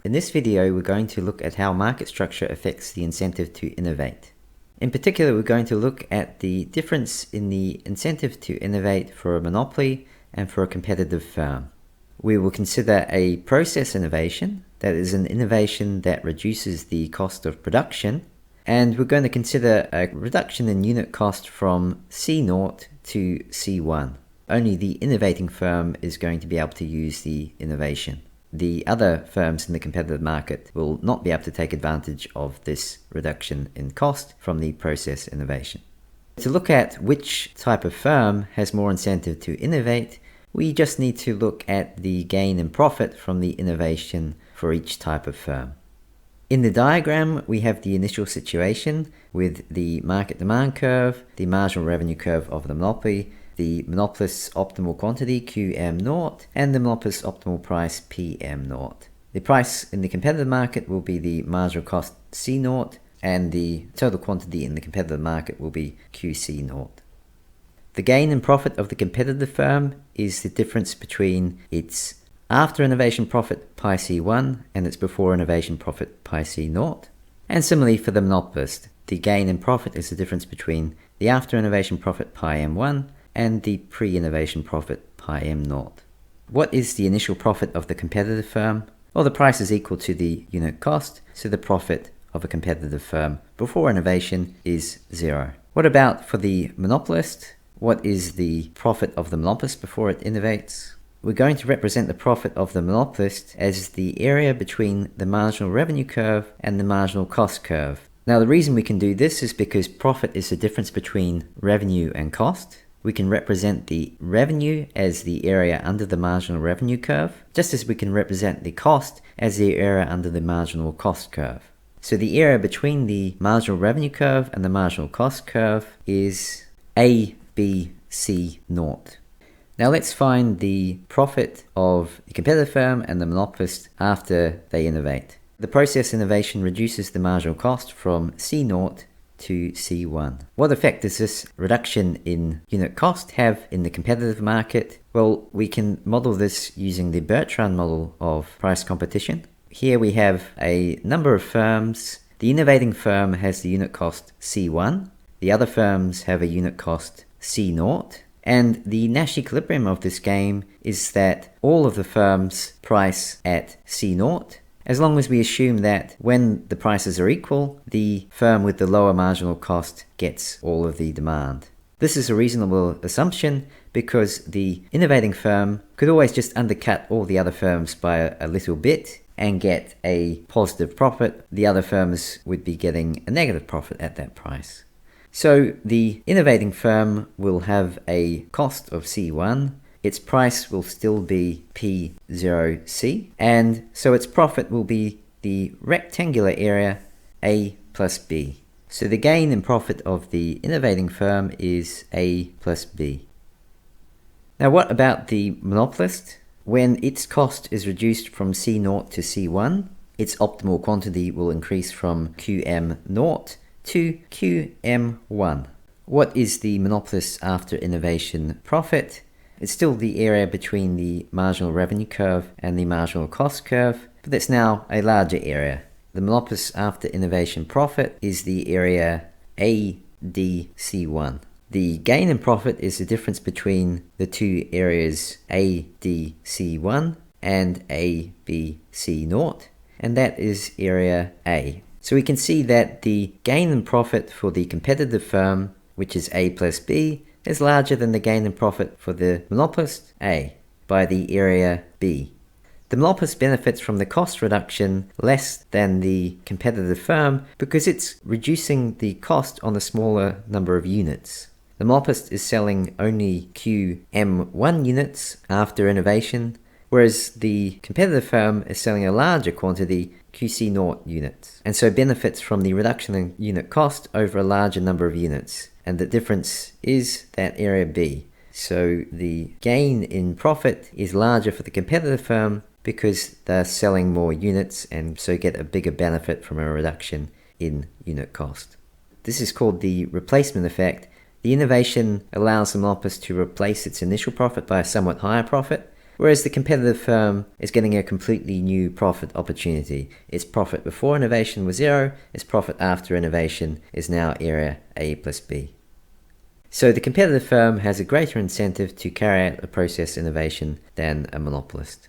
In this video, we're going to look at how market structure affects the incentive to innovate. In particular, we're going to look at the difference in the incentive to innovate for a monopoly and for a competitive firm. We will consider a process innovation, that is an innovation that reduces the cost of production, and we're going to consider a reduction in unit cost from C0 to C1. Only the innovating firm is going to be able to use the innovation. The other firms in the competitive market will not be able to take advantage of this reduction in cost from the process innovation. To look at which type of firm has more incentive to innovate, we just need to look at the gain in profit from the innovation for each type of firm. In the diagram, we have the initial situation with the market demand curve, the marginal revenue curve of the monopoly, the monopolist's optimal quantity QM0, and the monopolist's optimal price PM0. The price in the competitive market will be the marginal cost C0, and the total quantity in the competitive market will be QC0. The gain in profit of the competitive firm is the difference between its after innovation profit pi C1 and its before innovation profit pi C0. And similarly for the monopolist, the gain in profit is the difference between the after innovation profit pi M1 and the pre-innovation profit pi M0. What is the initial profit of the competitive firm? Well, the price is equal to the unit cost, so the profit of a competitive firm before innovation is 0. What about for the monopolist? What is the profit of the monopolist before it innovates? We're going to represent the profit of the monopolist as the area between the marginal revenue curve and the marginal cost curve. Now, the reason we can do this is because profit is the difference between revenue and cost. We can represent the revenue as the area under the marginal revenue curve, just as we can represent the cost as the area under the marginal cost curve. So the area between the marginal revenue curve and the marginal cost curve is A, B, C, naught. Now let's find the profit of the competitive firm and the monopolist after they innovate. The process innovation reduces the marginal cost from C0 to C1. What effect does this reduction in unit cost have in the competitive market? Well, we can model this using the Bertrand model of price competition. Here we have a number of firms. The innovating firm has the unit cost C1. The other firms have a unit cost C0. And the Nash equilibrium of this game is that all of the firms price at C0, as long as we assume that when the prices are equal, the firm with the lower marginal cost gets all of the demand. This is a reasonable assumption because the innovating firm could always just undercut all the other firms by a little bit and get a positive profit. The other firms would be getting a negative profit at that price. So the innovating firm will have a cost of C1. Its price will still be P0C, and so its profit will be the rectangular area A plus B. So the gain in profit of the innovating firm is A plus B. Now what about the monopolist? When its cost is reduced from C0 to C1, its optimal quantity will increase from QM0 to QM1. What is the monopolist's after innovation profit? It's still the area between the marginal revenue curve and the marginal cost curve, but it's now a larger area. The monopolist's after innovation profit is the area ADC1. The gain in profit is the difference between the two areas ADC1 and ABC0, and that is area A. So we can see that the gain in profit for the competitive firm, which is A plus B, is larger than the gain in profit for the monopolist, A, by the area B. The monopolist benefits from the cost reduction less than the competitive firm because it's reducing the cost on a smaller number of units. The monopolist is selling only QM1 units after innovation, whereas the competitive firm is selling a larger quantity QC0 units, and so benefits from the reduction in unit cost over a larger number of units. And the difference is that area B. So the gain in profit is larger for the competitive firm because they're selling more units and so get a bigger benefit from a reduction in unit cost. This is called the replacement effect. The innovation allows the monopolist to replace its initial profit by a somewhat higher profit, whereas the competitive firm is getting a completely new profit opportunity. Its profit before innovation was 0, its profit after innovation is now area A plus B. So the competitive firm has a greater incentive to carry out a process innovation than a monopolist.